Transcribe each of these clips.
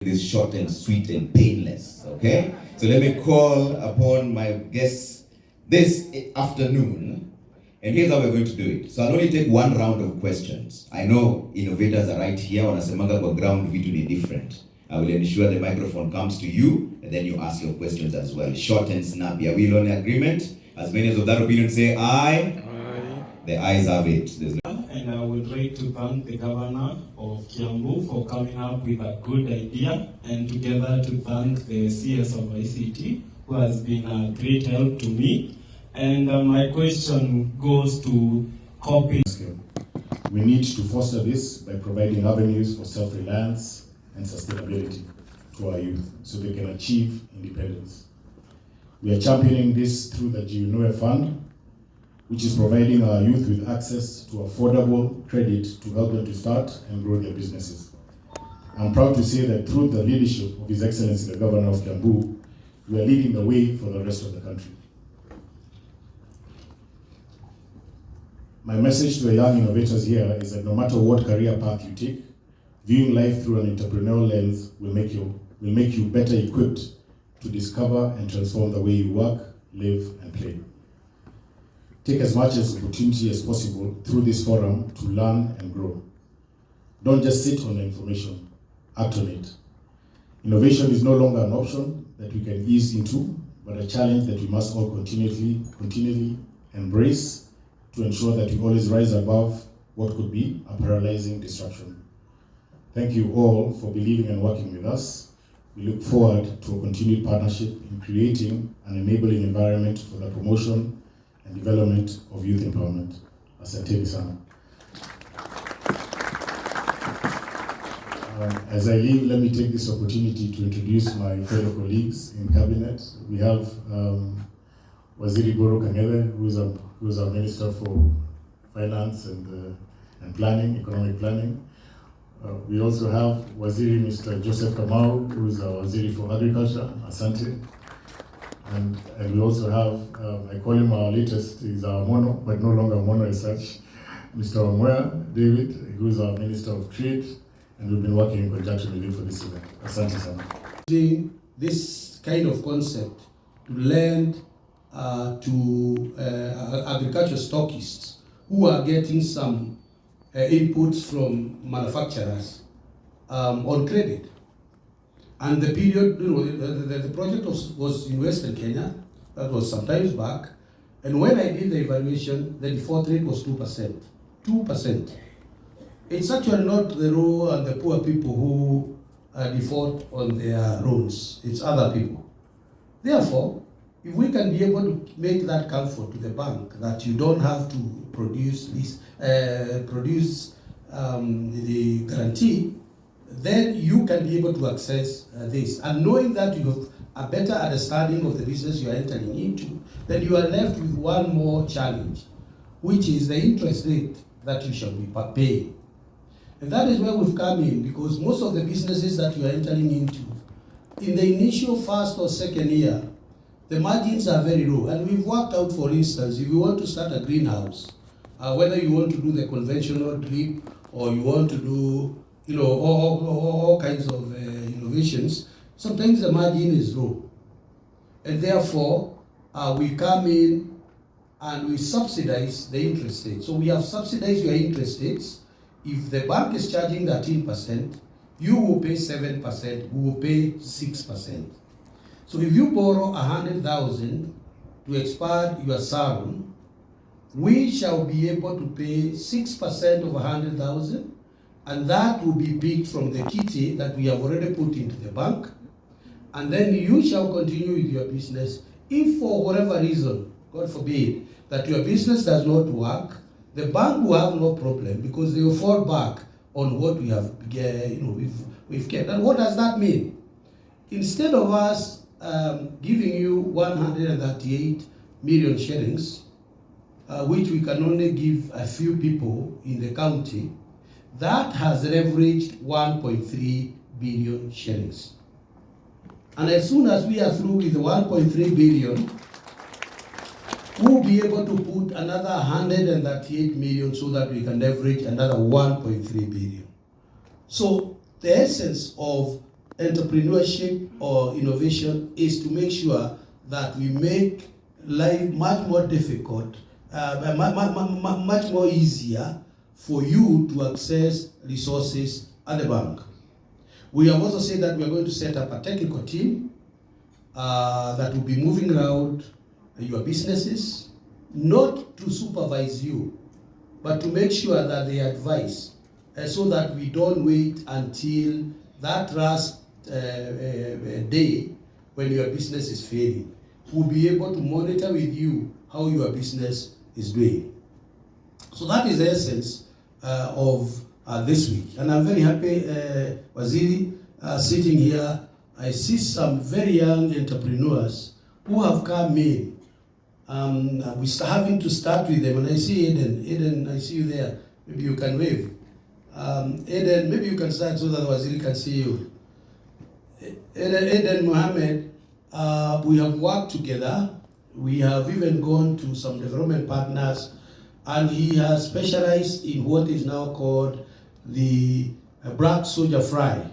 This short and sweet and painless, okay? So let me call upon my guests this afternoon, and here's how we're going to do it. So I'll only take one round of questions. I know innovators are right here, wanasemanga kwa ground vitu ni different. I will ensure the microphone comes to you, and then you ask your questions as well. Short and snappy. Are we on agreement? As many as of that opinion say aye. Aye. The ayes have it. And I would like to thank the governor of Kiambu for coming up with a good idea, and together to thank the CS of ICT, who has been a great help to me. And my question goes to copy. We need to foster this by providing avenues for self-reliance and sustainability to our youth so they can achieve independence. We are championing this through the jkuat Fund, which is providing our youth with access to affordable credit to help them to start and grow their businesses. I'm proud to say that through the leadership of His Excellency the Governor of Kiambu, we are leading the way for the rest of the country. My message to the young innovators here is that no matter what career path you take, viewing life through an entrepreneurial lens will make you better equipped to discover and transform the way you work, live, and play. Take as much as opportunity as possible through this forum to learn and grow. Don't just sit on the information, act on it. Innovation is no longer an option that we can ease into, but a challenge that we must all continually embrace to ensure that we always rise above what could be a paralyzing disruption. Thank you all for believing and working with us. We look forward to a continued partnership in creating an enabling environment for the promotion and development of youth empowerment. Asanteni sana. As I leave, let me take this opportunity to introduce my fellow colleagues in cabinet. We have Waziri Goro Kangele, who is our Minister for Finance and Planning, Economic Planning. We also have Waziri Mr. Joseph Kamau, who is our Waziri for Agriculture, Asante. And we also have, I call him our latest, he's our mono, but no longer mono as such, Mr. Omwea David, who is our Minister of Trade, and we've been working in conjunction with him for this event. Asante sana. This kind of concept to lend to agriculture stockists who are getting some inputs from manufacturers on credit. And the period, the project was in Western Kenya. That was some time back. And when I did the evaluation, the default rate was 2%. 2%. It's actually not the rural and the poor people who default on their loans. It's other people. Therefore, if we can be able to make that comfort to the bank that you don't have to produce the guarantee, then you can be able to access this. And knowing that you have a better understanding of the business you are entering into, then you are left with one more challenge, which is the interest rate that you shall be paying. And that is where we've come in, because most of the businesses that you are entering into, in the initial first or second year, the margins are very low. And we've worked out, for instance, if you want to start a greenhouse, whether you want to do the conventional drip or you want to do all kinds of innovations, sometimes the margin is low. And therefore, we come in and we subsidize the interest rate. So we have subsidized your interest rates. If the bank is charging 13%, you will pay 7%, we will pay 6%. So if you borrow 100,000 to expand your salon, we shall be able to pay 6% of 100,000, and that will be picked from the kitty that we have already put into the bank. And then you shall continue with your business. If for whatever reason, God forbid, that your business does not work, the bank will have no problem because they will fall back on what we have, we've kept. And what does that mean? Instead of us giving you 138 million shillings, which we can only give a few people in the county, that has leveraged 1.3 billion shillings. And as soon as we are through with the 1.3 billion, we'll be able to put another 138 million so that we can leverage another 1.3 billion. So the essence of entrepreneurship or innovation is to make sure that we make life much more difficult, much more easier for you to access resources at the bank. We have also said that we are going to set up a technical team that will be moving around your businesses, not to supervise you, but to make sure that they advise, so that we don't wait until that last day when your business is failing. We'll be able to monitor with you how your business is doing. So that is the essence of this week. And I'm very happy, Waziri, sitting here. I see some very young entrepreneurs who have come in. We're having to start with them. And I see Eden. Eden, I see you there. Maybe you can wave. Eden, maybe you can start so that Waziri can see you. Eden Mohammed, we have worked together. We have even gone to some development partners, and he has specialized in what is now called the black soldier fry.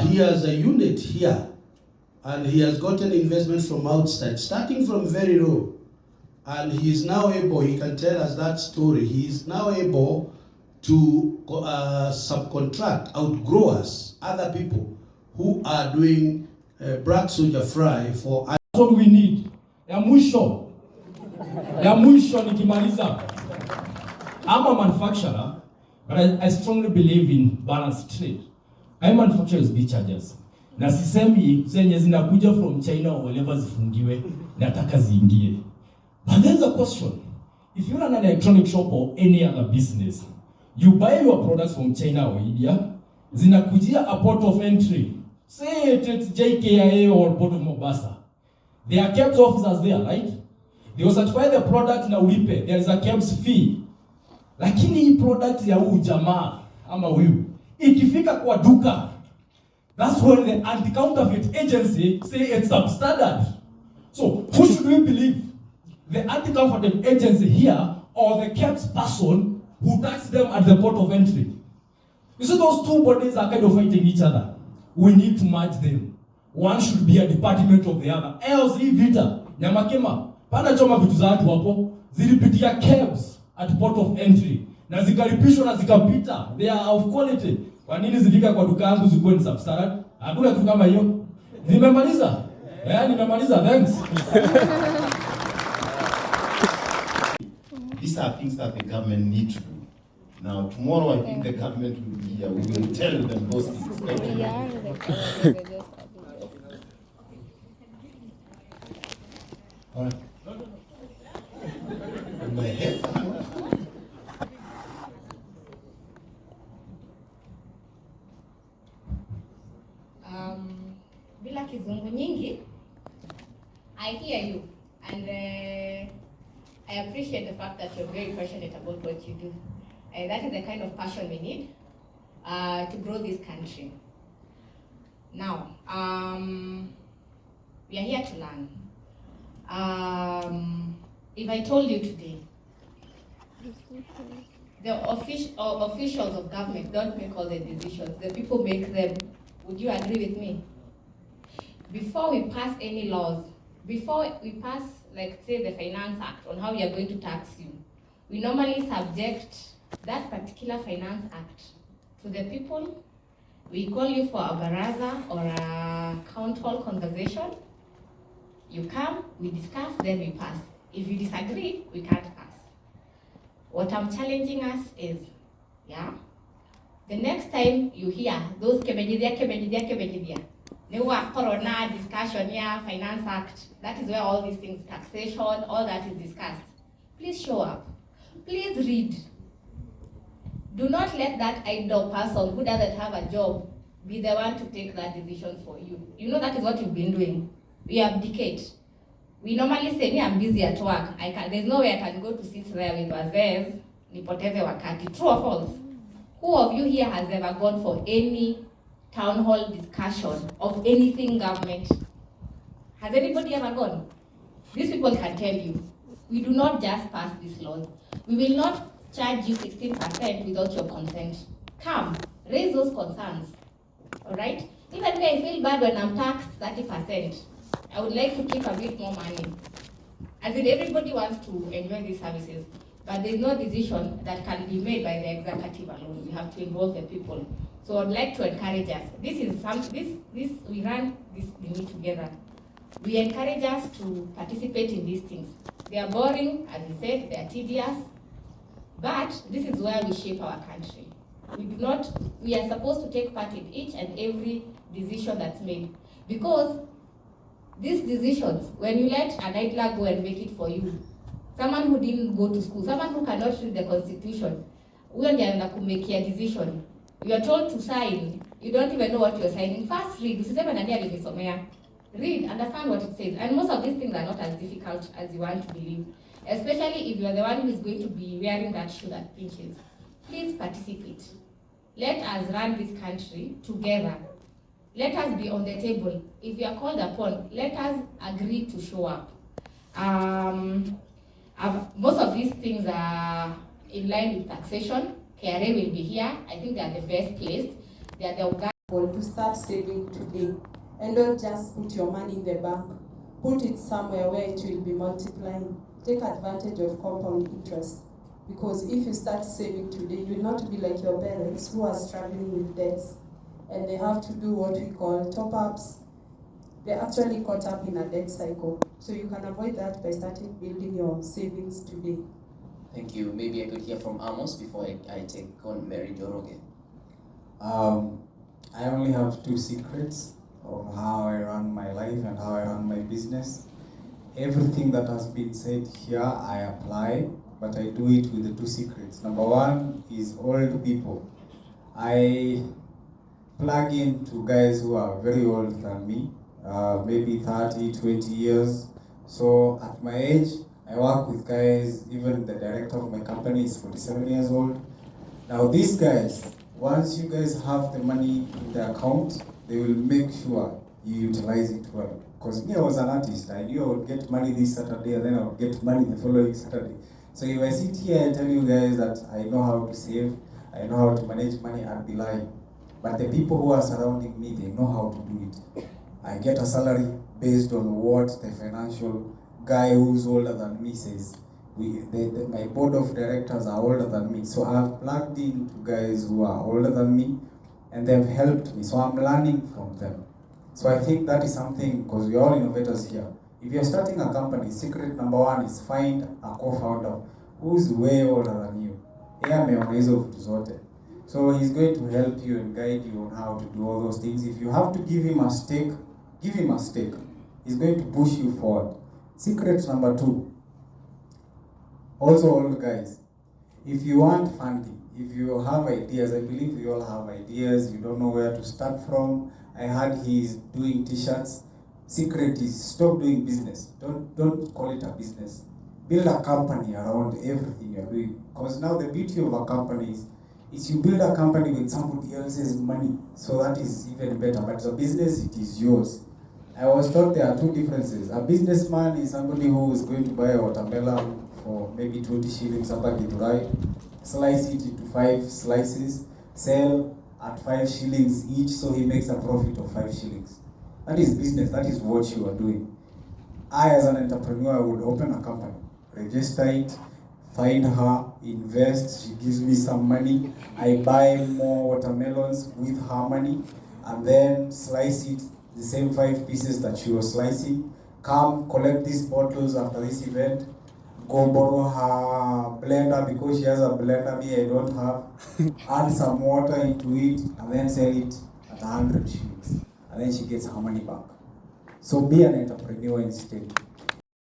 He has a unit here, and he has gotten investments from outside, starting from very low. And he is now able, he can tell us that story, he is now able to subcontract, outgrowers, other people who are doing black soldier fry for. That's what we need. Ya mwisho nikimaliza. I'm a manufacturer, but I strongly believe in balanced trade. I manufacture SB chargers. Na sisemi zenye zinakuja from China or wherever zifungiwe, nataka ziingie. But there's a question. If you run an electronic shop or any other business, you buy your products from China or India, zinakujia a port of entry. Say it's JKIA or Port of Mombasa. There are KEBS officers there, right? They will certify the product na ulipe. There is a KEBS fee. Lakini hii product ya huu jamaa ama huyu ikifika kwa duka, that's when the anti-counterfeit agency say it's substandard. So who should we believe? The anti-counterfeit agency here or the KEBS person who tax them at the port of entry? You see, those two bodies are kind of fighting each other. We need to merge them. One should be a department of the other. Else hii vita nyamakema pana choma vitu za watu hapo zilipitia KEBS at port of entry na zikaripishwa na zikapita. They are of quality. Kwa nini zifika kwa duka yangu zikuwe ni substandard? Hakuna kitu kama hiyo. Nimemaliza. Nimemaliza. Thanks. These are things that the government need to do. Now, tomorrow I think the government will be here. We will tell them those things. Thank you. All right. My head. Bila kizungu nyingi, I hear you, and I appreciate the fact that you're very passionate about what you do. That is the kind of passion we need to grow this country. Now, we are here to learn. If I told you today, the officials of government don't make all the decisions, the people make them, would you agree with me? Before we pass any laws, before we pass, like say the Finance Act on how we are going to tax you, we normally subject that particular Finance Act to the people. We call you for a baraza or a count hall conversation. You come, we discuss, then we pass. If you disagree, we can't pass. What I'm challenging us is, the next time you hear those kebejidia, newa corona discussion, Finance Act, that is where all these things, taxation, all that is discussed. Please show up. Please read. Do not let that idle person who doesn't have a job be the one to take that decision for you. You know that is what you've been doing. We abdicate. We normally say, I'm busy at work. There's no way I can go to sit there with wazes, nipoteze wakati. True or false? Who of you here has ever gone for any town hall discussion of anything government? Has anybody ever gone? These people can tell you, we do not just pass these laws. We will not charge you 16% without your consent. Come, raise those concerns, all right? Even me, I feel bad when I'm taxed 30%. I would like to keep a bit more money. As in, everybody wants to enjoy these services, but there's no decision that can be made by the executive alone. We have to involve the people. So I'd like to encourage us. We run this unit together. We encourage us to participate in these things. They are boring, as you said, they are tedious, but this is where we shape our country. We are supposed to take part in each and every decision that's made. Because these decisions, when you let an idler go and make it for you, someone who didn't go to school, someone who cannot read the constitution, huyo ndiye anaenda kumekia decision. You are told to sign, you don't even know what you're signing. First read, usiseme nani alinisomea. Read, understand what it says. And most of these things are not as difficult as you want to believe. Especially if you are the one who is going to be wearing that shoe that pinches. Please participate. Let us run this country together. Let us be on the table. If you are called upon, let us agree to show up. Most of these things are in line with taxation. KRA will be here. I think they are the best placed. They are the to start saving today, and don't just put your money in the bank. Put it somewhere where it will be multiplying. Take advantage of compound interest, because if you start saving today, you will not be like your parents who are struggling with debts and they have to do what we call top-ups. They're actually caught up in a debt cycle. So you can avoid that by starting building your savings today. Thank you. Maybe I could hear from Amos before I take on Mary Doroge. I only have 2 secrets of how I run my life and how I run my business. Everything that has been said here, I apply, but I do it with the 2 secrets. Number 1 is old people. I plug into guys who are very old than me, maybe 30, 20 years. So at my age, I work with guys, even the director of my company is 47 years old. Now these guys, once you guys have the money in the account, they will make sure you utilize it well. Because me, I was an artist. I knew I would get money this Saturday and then I would get money the following Saturday. So if I sit here and tell you guys that I know how to save, I know how to manage money, I'd be lying. But the people who are surrounding me, they know how to do it. I get a salary based on what the financial guy who's older than me says. My board of directors are older than me. So I've plugged into guys who are older than me and they've helped me. So I'm learning from them. So I think that is something, because we're all innovators here. If you're starting a company, secret number 1 is find a co-founder who's way older than you. So he's going to help you and guide you on how to do all those things. If you have to give him a stake, give him a stake. He's going to push you forward. Secret number 2, also old guys, if you want funding, if you have ideas, I believe we all have ideas, you don't know where to start from. I heard he's doing t-shirts. Secret is stop doing business. Don't call it a business. Build a company around everything you're doing. Because now the beauty of a company is you build a company with somebody else's money. So that is even better. But the business, it is yours. I was taught there are 2 differences. A businessman is somebody who is going to buy a watermelon for maybe 20 shillings up at Githurai, slice it into 5 slices, sell at 5 shillings each, so he makes a profit of 5 shillings. That is business, that is what you are doing. I, as an entrepreneur, would open a company, register it, find her, invest, she gives me some money, I buy more watermelons with her money, and then slice it, the same 5 pieces that she was slicing, come collect these bottles after this event, go borrow her blender because she has a blender me I don't have, add some water into it, and then sell it at 100 shillings. And then she gets her money back. So be an entrepreneur instead.